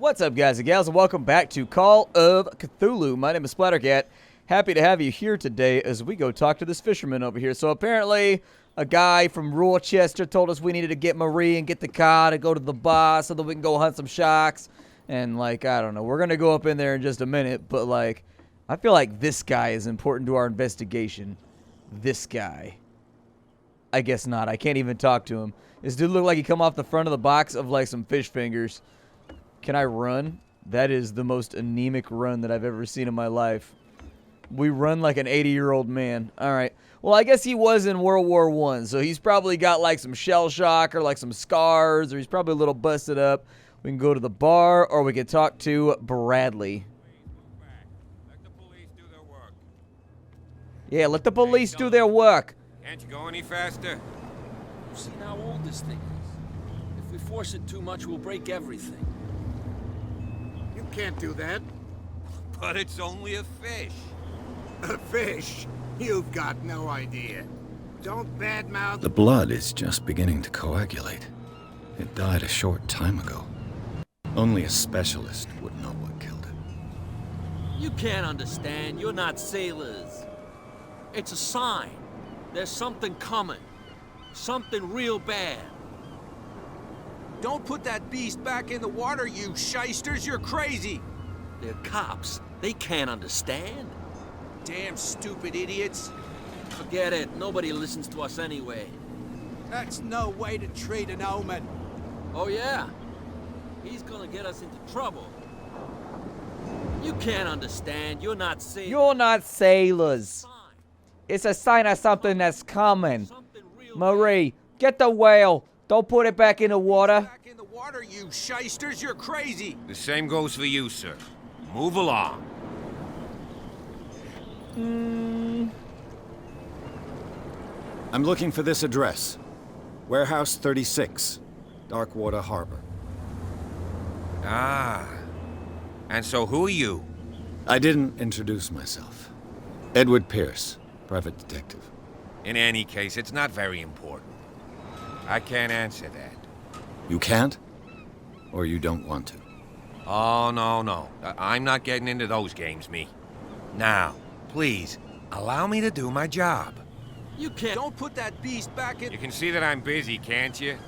What's up, guys and gals, and welcome back to Call of Cthulhu. My name is Splattercat. Happy to have you here today as we go talk to this fisherman over here. So apparently, a guy from Rochester told us we needed to get Marie and get the car to go to the bar so that we can go hunt some sharks. And, like, I don't know. We're going to go up in there in just a minute, but, like, I feel like this guy is important to our investigation. This guy. I guess not. I can't even talk to him. This dude looked like he come off the front of the box of, like, some fish fingers. Can I run? That is the most anemic run that I've ever seen in my life. We run like an 80-year-old man. All right. Well, I guess he was in World War I, so he's probably got like some shell shock or like some scars, or he's probably a little busted up. We can go to the bar, or we can talk to Bradley. Let the police do their work. Yeah, let the police do their work. Can't you go any faster? You've seen how old this thing is. If we force it too much, we'll break everything. You can't do that. But it's only a fish. A fish? You've got no idea. Don't badmouth. The blood is just beginning to coagulate. It died a short time ago. Only a specialist would know what killed it. You can't understand. You're not sailors. It's a sign. There's something coming. Something real bad. Don't put that beast back in the water, you shysters. You're crazy. They're cops. They can't understand. Damn stupid idiots. Forget it. Nobody listens to us anyway. That's no way to treat an omen. Oh, yeah? He's gonna get us into trouble. You can't understand. You're not sailors. You're not sailors. It's a sign of something that's coming. Marie, get the whale. Don't put it back in the water. Back in the water, you shysters. You're crazy. The same goes for you, sir. Move along. I'm looking for this address. Warehouse 36, Darkwater Harbor. Ah. And so who are you? I didn't introduce myself. Edward Pierce, private detective. In any case, it's not very important. I can't answer that. You can't? Or you don't want to? Oh, no. I'm not getting into those games, me. Now, please, allow me to do my job. You can't. Don't put that beast back in. You can see that I'm busy, can't you?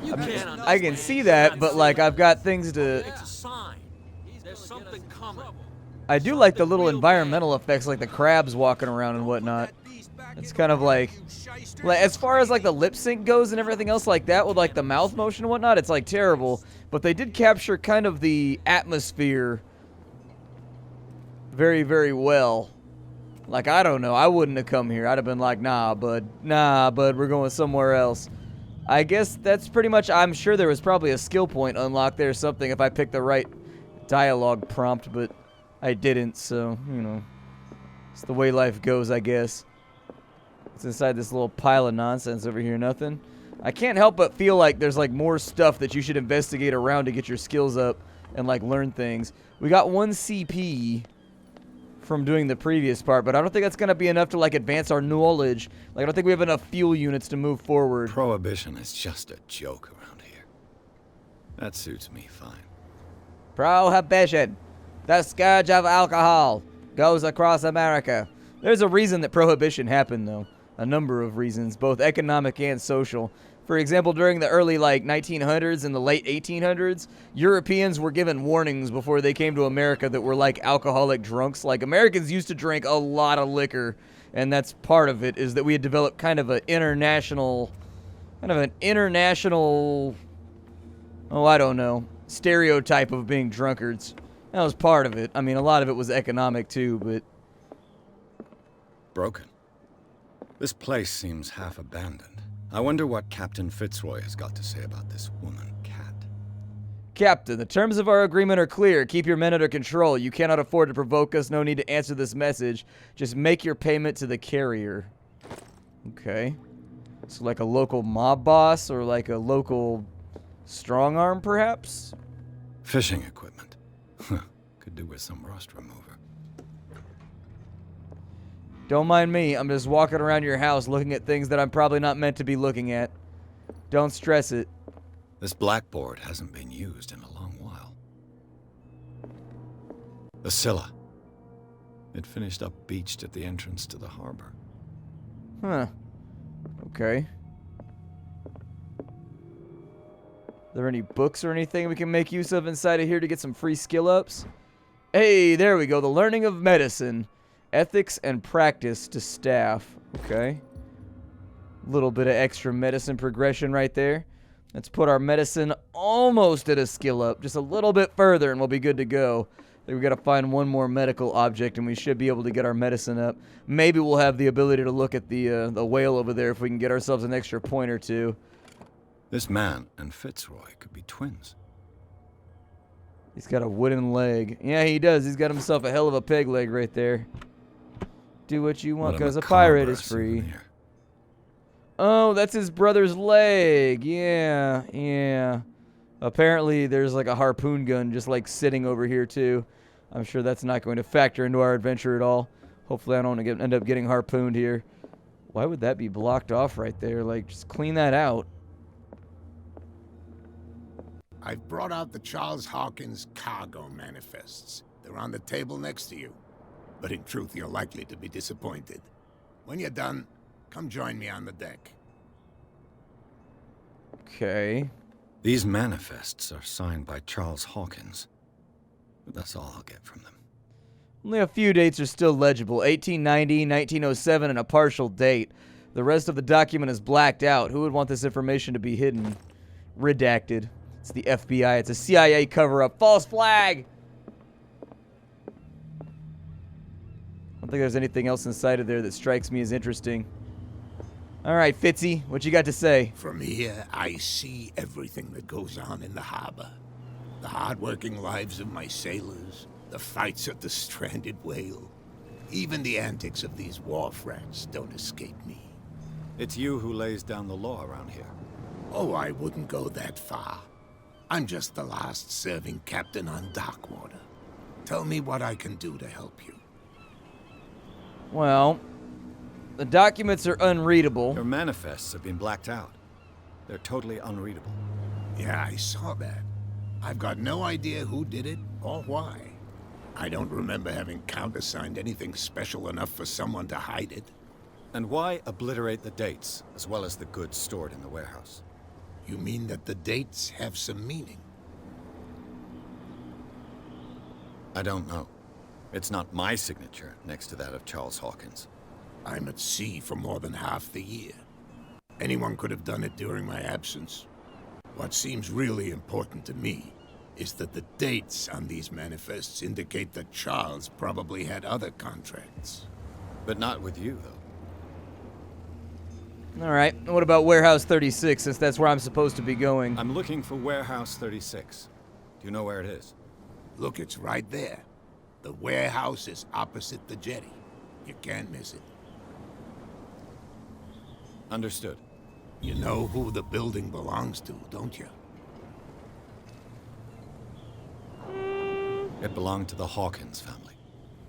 You can't understand. I can see that, but like I've got things to... It's a sign. There's something coming. I do like the little environmental effects, like the crabs walking around and whatnot. It's kind of like as far as like the lip sync goes and everything else like that with like the mouth motion and whatnot, it's like terrible. But they did capture kind of the atmosphere very, very well. Like, I don't know, I wouldn't have come here. I'd have been like, nah, bud, we're going somewhere else. I guess that's pretty much, I'm sure there was probably a skill point unlocked there or something if I picked the right dialogue prompt, but I didn't, so, you know, it's the way life goes, I guess. It's inside this little pile of nonsense over here, nothing. I can't help but feel like there's like more stuff that you should investigate around to get your skills up and like learn things. We got 1 CP from doing the previous part, but I don't think that's going to be enough to like advance our knowledge. Like, I don't think we have enough fuel units to move forward. Prohibition is just a joke around here. That suits me fine. Prohibition. The scourge of alcohol goes across America. There's a reason that prohibition happened, though. A number of reasons, both economic and social. For example, during the early, 1900s and the late 1800s, Europeans were given warnings before they came to America that were like alcoholic drunks. Like, Americans used to drink a lot of liquor, and that's part of it, is that we had developed kind of an international, oh, I don't know, stereotype of being drunkards. That was part of it. I mean, a lot of it was economic, too, but... Broken. This place seems half abandoned. I wonder what Captain Fitzroy has got to say about this woman cat. Captain, the terms of our agreement are clear. Keep your men under control. You cannot afford to provoke us. No need to answer this message. Just make your payment to the carrier. Okay. So like a local mob boss or like a local strong arm, perhaps? Fishing equipment. Could do with some rust remover. Don't mind me. I'm just walking around your house looking at things that I'm probably not meant to be looking at. Don't stress it. This blackboard hasn't been used in a long while. The Scylla. It finished up beached at the entrance to the harbor. Huh. Okay. Are there any books or anything we can make use of inside of here to get some free skill ups? Hey, there we go. The learning of medicine. Ethics and practice to staff. Okay. Little bit of extra medicine progression right there. Let's put our medicine almost at a skill up. Just a little bit further and we'll be good to go. I think we got to find one more medical object and we should be able to get our medicine up. Maybe we'll have the ability to look at the whale over there if we can get ourselves an extra point or two. This man and Fitzroy could be twins. He's got a wooden leg. Yeah, he does. He's got himself a hell of a peg leg right there. Do what you want, because a pirate is free. Souvenir. Oh, that's his brother's leg. Yeah, yeah. Apparently, there's like a harpoon gun just like sitting over here, too. I'm sure that's not going to factor into our adventure at all. Hopefully, I don't end up getting harpooned here. Why would that be blocked off right there? Like, just clean that out. I've brought out the Charles Hawkins cargo manifests. They're on the table next to you. But in truth, you're likely to be disappointed. When you're done, come join me on the deck. Okay. These manifests are signed by Charles Hawkins. But that's all I'll get from them. Only a few dates are still legible. 1890, 1907, and a partial date. The rest of the document is blacked out. Who would want this information to be hidden? Redacted. It's the FBI. It's a CIA cover-up. False flag! I don't think there's anything else inside of there that strikes me as interesting. All right, Fitzy, what you got to say? From here, I see everything that goes on in the harbor. The hard-working lives of my sailors, the fights of the stranded whale. Even the antics of these wharf rats don't escape me. It's you who lays down the law around here. Oh, I wouldn't go that far. I'm just the last serving captain on Darkwater. Tell me what I can do to help you. Well, the documents are unreadable. Your manifests have been blacked out. They're totally unreadable. Yeah, I saw that. I've got no idea who did it or why. I don't remember having countersigned anything special enough for someone to hide it. And why obliterate the dates, as well as the goods stored in the warehouse? You mean that the dates have some meaning? I don't know. It's not my signature next to that of Charles Hawkins. I'm at sea for more than half the year. Anyone could have done it during my absence. What seems really important to me is that the dates on these manifests indicate that Charles probably had other contracts. But not with you, though. All right, what about Warehouse 36, since that's where I'm supposed to be going? I'm looking for Warehouse 36. Do you know where it is? Look, it's right there. The warehouse is opposite the jetty. You can't miss it. Understood. You know who the building belongs to, don't you? It belonged to the Hawkins family.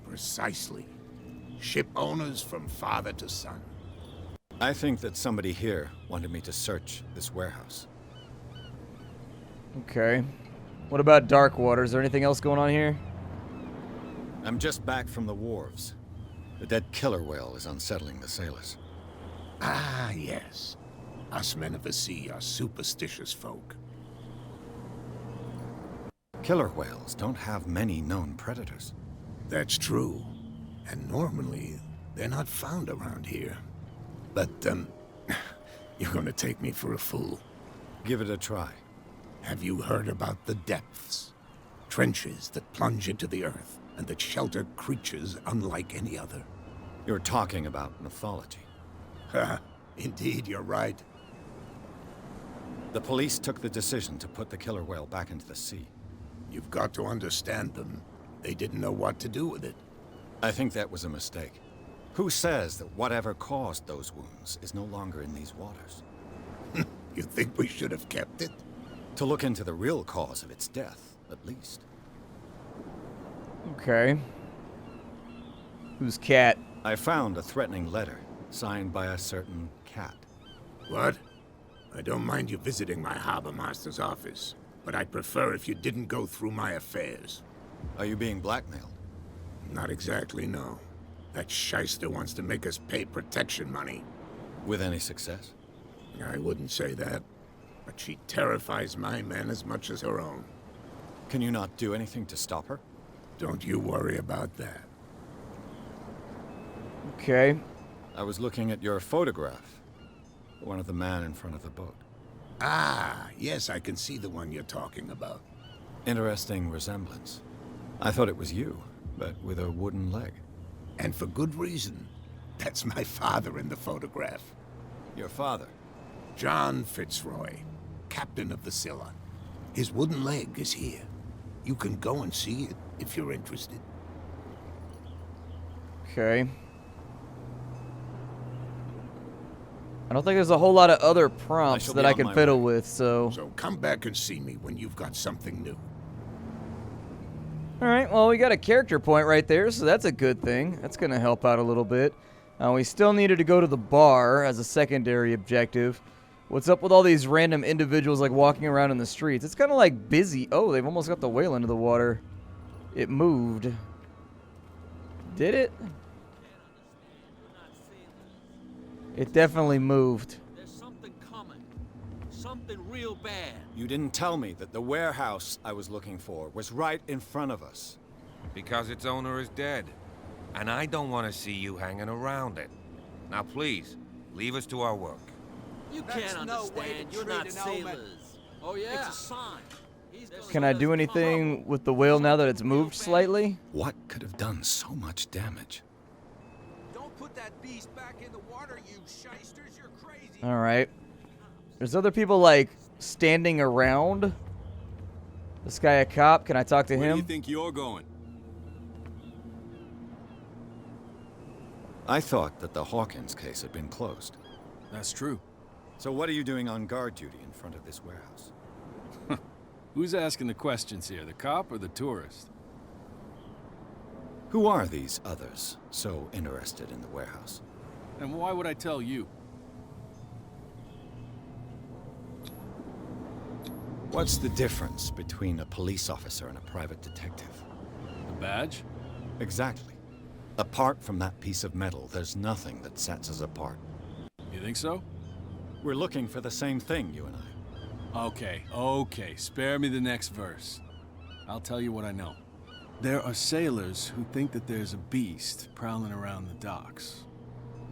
Precisely. Ship owners from father to son. I think that somebody here wanted me to search this warehouse. Okay. What about Darkwater? Is there anything else going on here? I'm just back from the wharves. The dead killer whale is unsettling the sailors. Ah, yes. Us men of the sea are superstitious folk. Killer whales don't have many known predators. That's true. And normally, they're not found around here. But, you're gonna take me for a fool. Give it a try. Have you heard about the depths? Trenches that plunge into the earth and that shelter creatures unlike any other. You're talking about mythology. Ha! Indeed, you're right. The police took the decision to put the killer whale back into the sea. You've got to understand them. They didn't know what to do with it. I think that was a mistake. Who says that whatever caused those wounds is no longer in these waters? You think we should have kept it? To look into the real cause of its death, at least. Okay. Who's Cat? I found a threatening letter, signed by a certain cat. What? I don't mind you visiting my harbor master's office, but I'd prefer if you didn't go through my affairs. Are you being blackmailed? Not exactly, no. That shyster wants to make us pay protection money. With any success? I wouldn't say that, but she terrifies my men as much as her own. Can you not do anything to stop her? Don't you worry about that. Okay. I was looking at your photograph. One of the man in front of the boat. Ah, yes, I can see the one you're talking about. Interesting resemblance. I thought it was you, but with a wooden leg. And for good reason. That's my father in the photograph. Your father? John Fitzroy, captain of the Scylla. His wooden leg is here. You can go and see it if you're interested. Okay. I don't think there's a whole lot of other prompts that I can fiddle with, so... So come back and see me when you've got something new. Alright, well, we got a character point right there, so that's a good thing. That's going to help out a little bit. We still needed to go to the bar as a secondary objective. What's up with all these random individuals, like, walking around in the streets? It's kind of, like, busy. Oh, they've almost got the whale into the water. It moved. Did it? It definitely moved. There's something coming. Something real bad. You didn't tell me that the warehouse I was looking for was right in front of us. Because its owner is dead. And I don't want to see you hanging around it. Now please, leave us to our work. You can't understand. You're not sailors. Oh yeah. It's a sign. Can I do anything with the whale now that it's moved slightly? What could have done so much damage? Don't put that beast back in the water, you shysters. You're crazy. Alright. There's other people, like, standing around. This guy a cop? Can I talk to him? Where do you think you're going? I thought that the Hawkins case had been closed. That's true. So what are you doing on guard duty in front of this warehouse? Who's asking the questions here, the cop or the tourist? Who are these others so interested in the warehouse? And why would I tell you? What's the difference between a police officer and a private detective? The badge? Exactly. Apart from that piece of metal, there's nothing that sets us apart. You think so? We're looking for the same thing, you and I. Okay. Spare me the next verse. I'll tell you what I know. There are sailors who think that there's a beast prowling around the docks.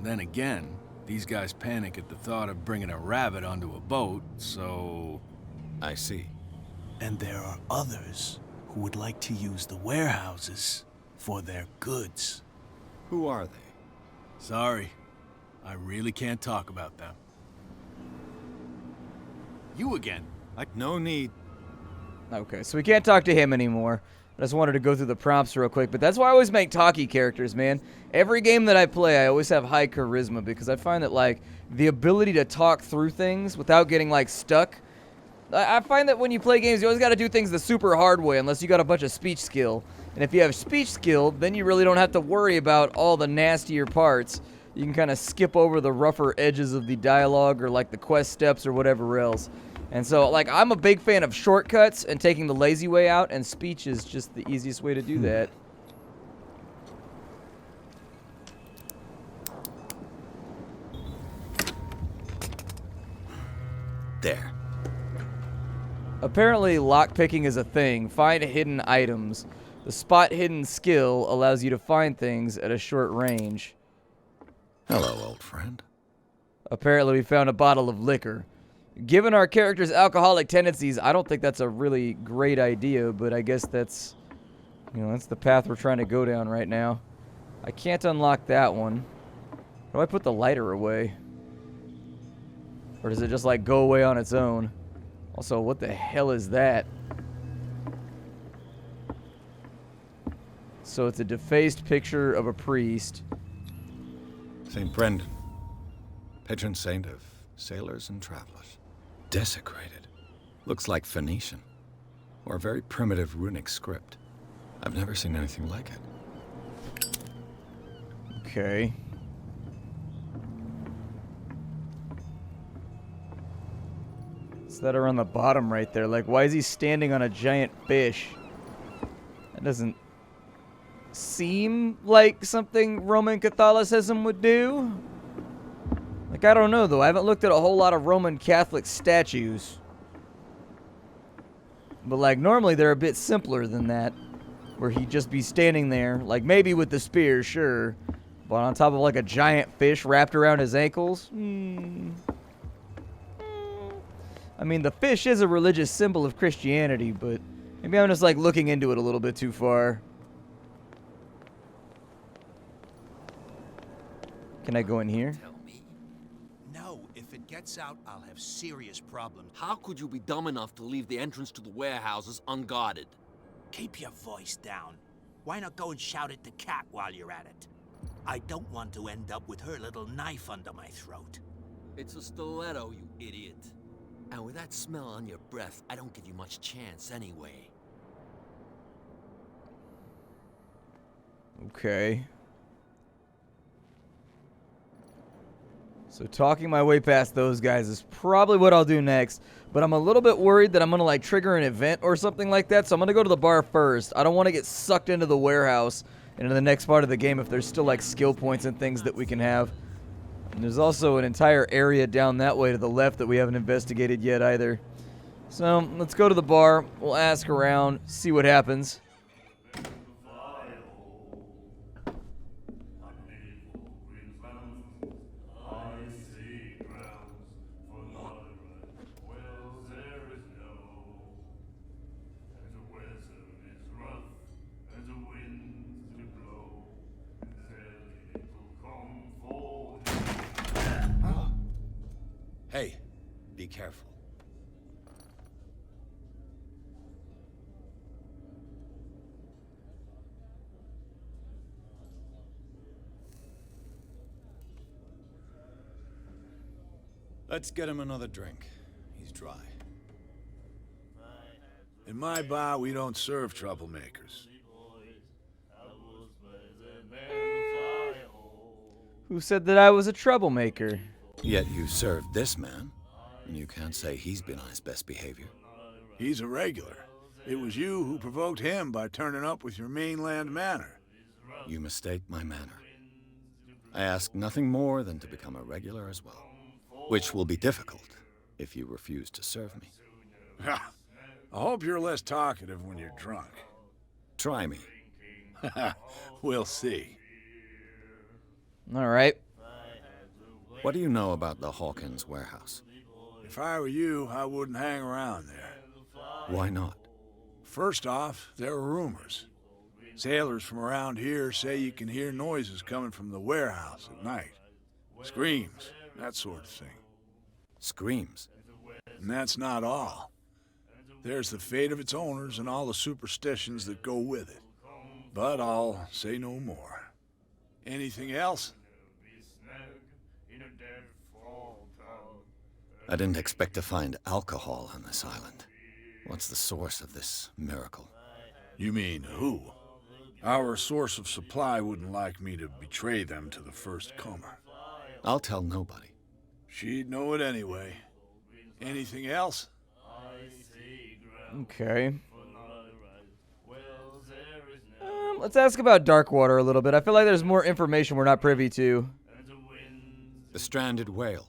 Then again, these guys panic at the thought of bringing a rabbit onto a boat, so... I see. And there are others who would like to use the warehouses for their goods. Who are they? Sorry, I really can't talk about them. You again. No need. Okay, so we can't talk to him anymore. I just wanted to go through the prompts real quick, but that's why I always make talky characters, man. Every game that I play, I always have high charisma because I find that, like, the ability to talk through things without getting, like, stuck. I find that when you play games, you always got to do things the super hard way unless you got a bunch of speech skill. And if you have speech skill, then you really don't have to worry about all the nastier parts. You can kind of skip over the rougher edges of the dialogue or, like, the quest steps or whatever else. And so, like, I'm a big fan of shortcuts and taking the lazy way out, and speech is just the easiest way to do that. There. Apparently, lockpicking is a thing. Find hidden items. The spot hidden skill allows you to find things at a short range. Hello, old friend. Apparently, we found a bottle of liquor. Given our character's alcoholic tendencies, I don't think that's a really great idea, but I guess that's, you know, that's the path we're trying to go down right now. I can't unlock that one. How do I put the lighter away? Or does it just, like, go away on its own? Also, what the hell is that? So it's a defaced picture of a priest. St. Brendan, patron saint of sailors and travelers. Desecrated. Looks like Phoenician. Or a very primitive runic script. I've never seen anything like it. Okay. What's that around the bottom right there? Like, why is he standing on a giant fish? That doesn't seem like something Roman Catholicism would do. Like, I don't know, though. I haven't looked at a whole lot of Roman Catholic statues. But, like, normally they're a bit simpler than that. Where he'd just be standing there, like, maybe with the spear, sure. But on top of, like, a giant fish wrapped around his ankles? I mean, the fish is a religious symbol of Christianity, but maybe I'm just, like, looking into it a little bit too far. Can I go in here? Tell me. No, if it gets out, I'll have serious problems. How could you be dumb enough to leave the entrance to the warehouses unguarded? Keep your voice down. Why not go and shout at the cat while you're at it? I don't want to end up with her little knife under my throat. It's a stiletto, you idiot. And with that smell on your breath, I don't give you much chance anyway. Okay. So talking my way past those guys is probably what I'll do next. But I'm a little bit worried that I'm going to, like, trigger an event or something like that. So I'm going to go to the bar first. I don't want to get sucked into the warehouse and into the next part of the game if there's still, like, skill points and things that we can have. And there's also an entire area down that way to the left that we haven't investigated yet either. So let's go to the bar. We'll ask around, see what happens. Hey, be careful. Let's get him another drink. He's dry. In my bar, we don't serve troublemakers. Who said that I was a troublemaker? Yet you served this man, and you can't say he's been on his best behavior. He's a regular. It was you who provoked him by turning up with your mainland manner. You mistake my manner. I ask nothing more than to become a regular as well, which will be difficult if you refuse to serve me. I hope you're less talkative when you're drunk. Try me. We'll see. All right. What do you know about the Hawkins warehouse? If I were you, I wouldn't hang around there. Why not? First off, there are rumors. Sailors from around here say you can hear noises coming from the warehouse at night. Screams, that sort of thing. Screams? And that's not all. There's the fate of its owners and all the superstitions that go with it. But I'll say no more. Anything else? I didn't expect to find alcohol on this island. What's the source of this miracle? You mean who? Our source of supply wouldn't like me to betray them to the first comer. I'll tell nobody. She'd know it anyway. Anything else? Okay. Let's ask about Darkwater a little bit. I feel like there's more information we're not privy to. The stranded whale.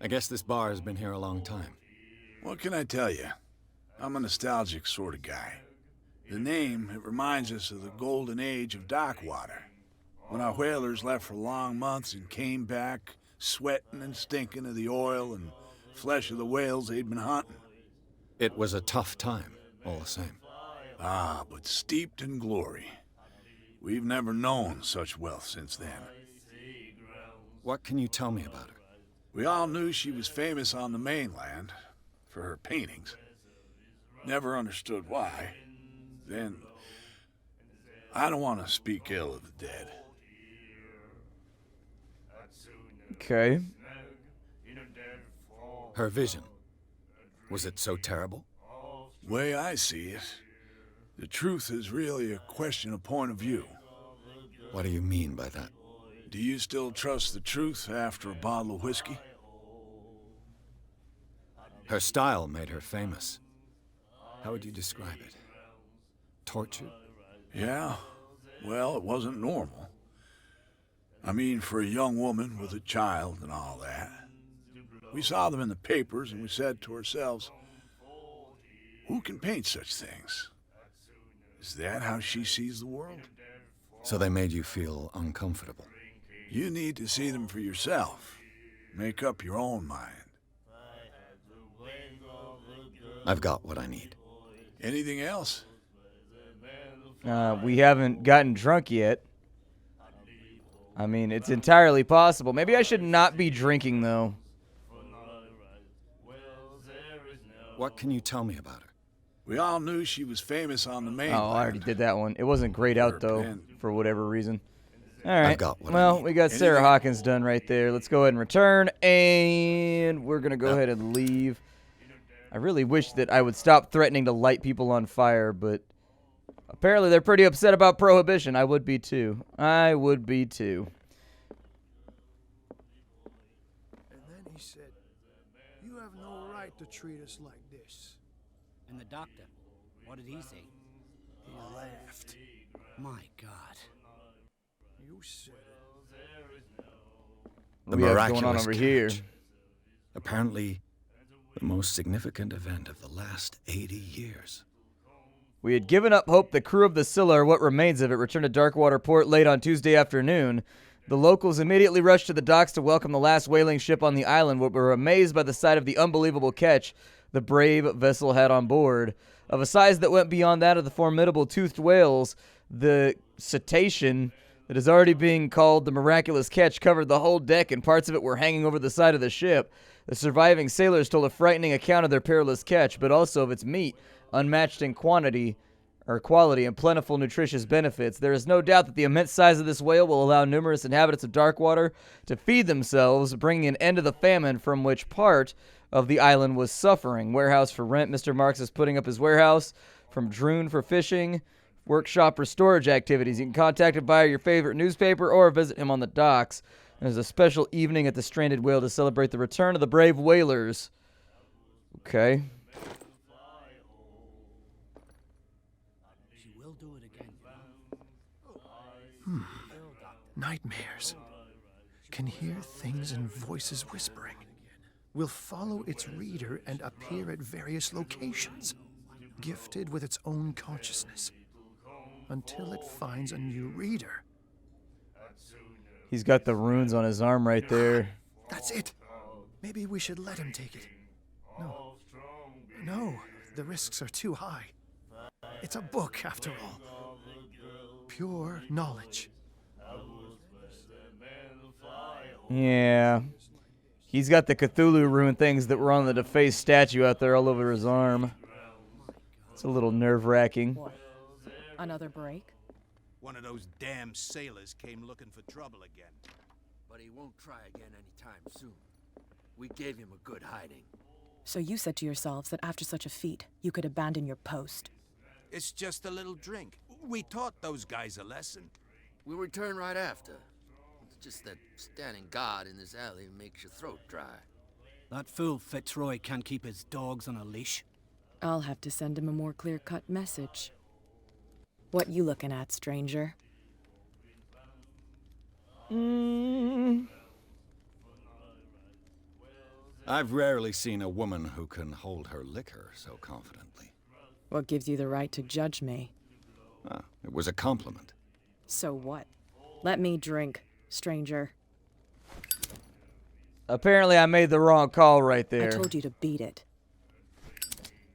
I guess this bar has been here a long time. What can I tell you? I'm a nostalgic sort of guy. The name, it reminds us of the golden age of Darkwater. When our whalers left for long months and came back, sweating and stinking of the oil and flesh of the whales they'd been hunting. It was a tough time, all the same. Ah, but steeped in glory. We've never known such wealth since then. What can you tell me about her? We all knew she was famous on the mainland for her paintings. Never understood why. Then, I don't want to speak ill of the dead. Okay. Her vision. Was it so terrible? Way I see it, the truth is really a question of point of view. What do you mean by that? Do you still trust the truth after a bottle of whiskey? Her style made her famous. How would you describe it? Tortured? Yeah, Well, it wasn't normal. I mean, for a young woman with a child and all that. We saw them in the papers and we said to ourselves, who can paint such things? Is that how she sees the world? So they made you feel uncomfortable. You need to see them for yourself. Make up your own mind. I've got what I need. Anything else? We haven't gotten drunk yet. I mean, it's entirely possible. Maybe I should not be drinking, though. What can you tell me about her? We all knew she was famous on the Oh, mainland. I already did that one. It wasn't grayed out, though, for whatever reason. All right. I've got what I Well, need. we got Sarah Hawkins done right there. Let's go ahead and return, and we're going to go ahead and leave. I really wish that I would stop threatening to light people on fire, but apparently they're pretty upset about prohibition. I would be, too. I would be, too. And then he said, "You have no right to treat us like this." And the doctor, what did he say? He laughed. My God. You said it. The We have miraculous going on over catch. here. Apparently, the most significant event of the last 80 years. We had given up hope the crew of the Scylla, or what remains of it, returned to Darkwater Port late on Tuesday afternoon. The locals immediately rushed to the docks to welcome the last whaling ship on the island, but were amazed by the sight of the unbelievable catch the brave vessel had on board. Of a size that went beyond that of the formidable toothed whales, the cetacean that is already being called the miraculous catch covered the whole deck, and parts of it were hanging over the side of the ship. The surviving sailors told a frightening account of their perilous catch, but also of its meat, unmatched in quality and plentiful nutritious benefits. There is no doubt that the immense size of this whale will allow numerous inhabitants of Darkwater to feed themselves, bringing an end to the famine from which part of the island was suffering. Warehouse for rent. Mr. Marks is putting up his warehouse. From Droon for fishing. Workshop for storage activities. You can contact him via your favorite newspaper or visit him on the docks. There's a special evening at the Stranded Whale to celebrate the return of the brave whalers. Okay. She will do it again. Nightmares. Can hear things and voices whispering. Will follow its reader and appear at various locations, gifted with its own consciousness, until it finds a new reader. He's got the runes on his arm right there. That's it. Maybe we should let him take it. No. No, the risks are too high. It's a book, after all. Pure knowledge. Yeah. He's got the Cthulhu rune things that were on the defaced statue out there all over his arm. It's a little nerve-wracking. What? Another break? One of those damn sailors came looking for trouble again. But he won't try again anytime soon. We gave him a good hiding. So you said to yourselves that after such a feat, you could abandon your post. It's just a little drink. We taught those guys a lesson. We'll return right after. It's just that standing guard in this alley makes your throat dry. That fool Fitzroy can't keep his dogs on a leash. I'll have to send him a more clear-cut message. What you looking at, stranger? I've rarely seen a woman who can hold her liquor so confidently. What gives you the right to judge me? Ah, it was a compliment. So what? Let me drink, stranger. Apparently I made the wrong call right there. I told you to beat it.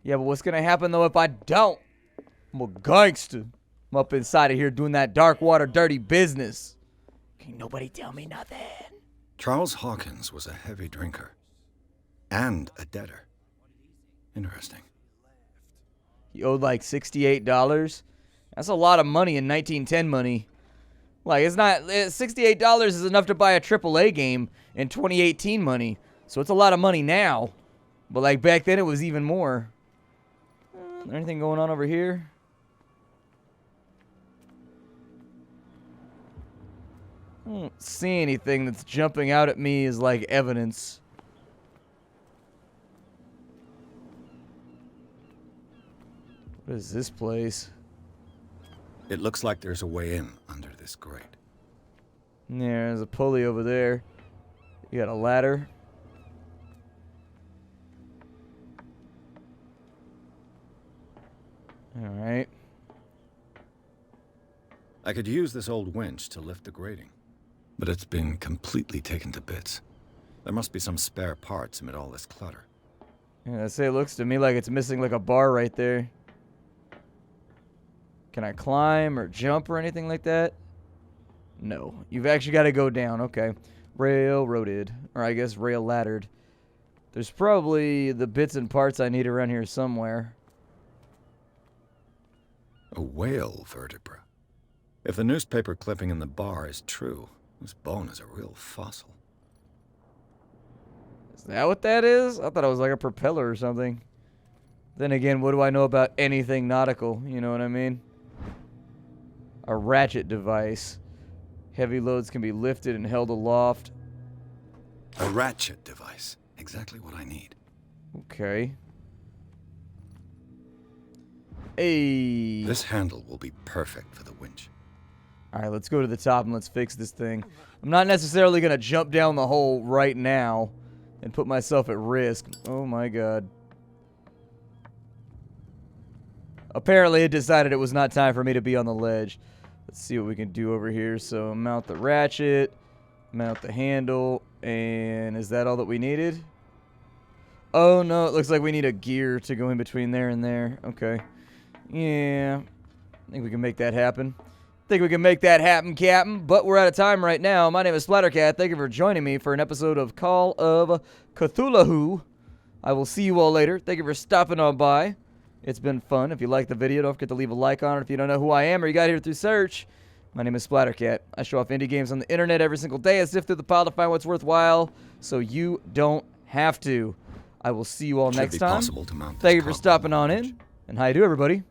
Yeah, but what's going to happen, though, if I don't? I'm a gangster. I'm up inside of here doing that dark water dirty business. Can't nobody tell me nothing. Charles Hawkins was a heavy drinker. And a debtor. Interesting. He owed like $68. That's a lot of money in 1910 money. Like, it's not... $68 is enough to buy a AAA game in 2018 money. So it's a lot of money now. But, like, back then it was even more. Anything going on over here? I don't see anything that's jumping out at me as, like, evidence. What is this place? It looks like there's a way in under this grate. Yeah, there's a pulley over there. You got a ladder. Alright. I could use this old winch to lift the grating, but it's been completely taken to bits. There must be some spare parts amid all this clutter. Yeah, I say it looks to me like it's missing like a bar right there. Can I climb or jump or anything like that? No. You've actually got to go down. Okay. Railroaded. Or I guess rail laddered. There's probably the bits and parts I need around here somewhere. A whale vertebra. If the newspaper clipping in the bar is true, this bone is a real fossil. Is that what that is? I thought it was like a propeller or something. Then again, what do I know about anything nautical? You know what I mean? A ratchet device. Heavy loads can be lifted and held aloft. A ratchet device. Exactly what I need. Okay. Hey. This handle will be perfect for the winch. Alright, let's go to the top and let's fix this thing. I'm not necessarily going to jump down the hole right now and put myself at risk. Oh my god. Apparently it decided it was not time for me to be on the ledge. Let's see what we can do over here. So mount the ratchet, mount the handle, and is that all that we needed? Oh no, it looks like we need a gear to go in between there and there. Okay. Yeah, I think we can make that happen. Think we can make that happen, Captain. But we're out of time right now. My name is Splattercat. Thank you for joining me for an episode of Call of Cthulhu. I will see you all later. Thank you for stopping on by. It's been fun. If you liked the video, don't forget to leave a like on it. If you don't know who I am or you got here through search, my name is Splattercat. I show off indie games on the internet every single day. I sift through the pile to find what's worthwhile, so you don't have to. I will see you all next time. Possible to mount Thank you this for stopping on in, and how you do, everybody.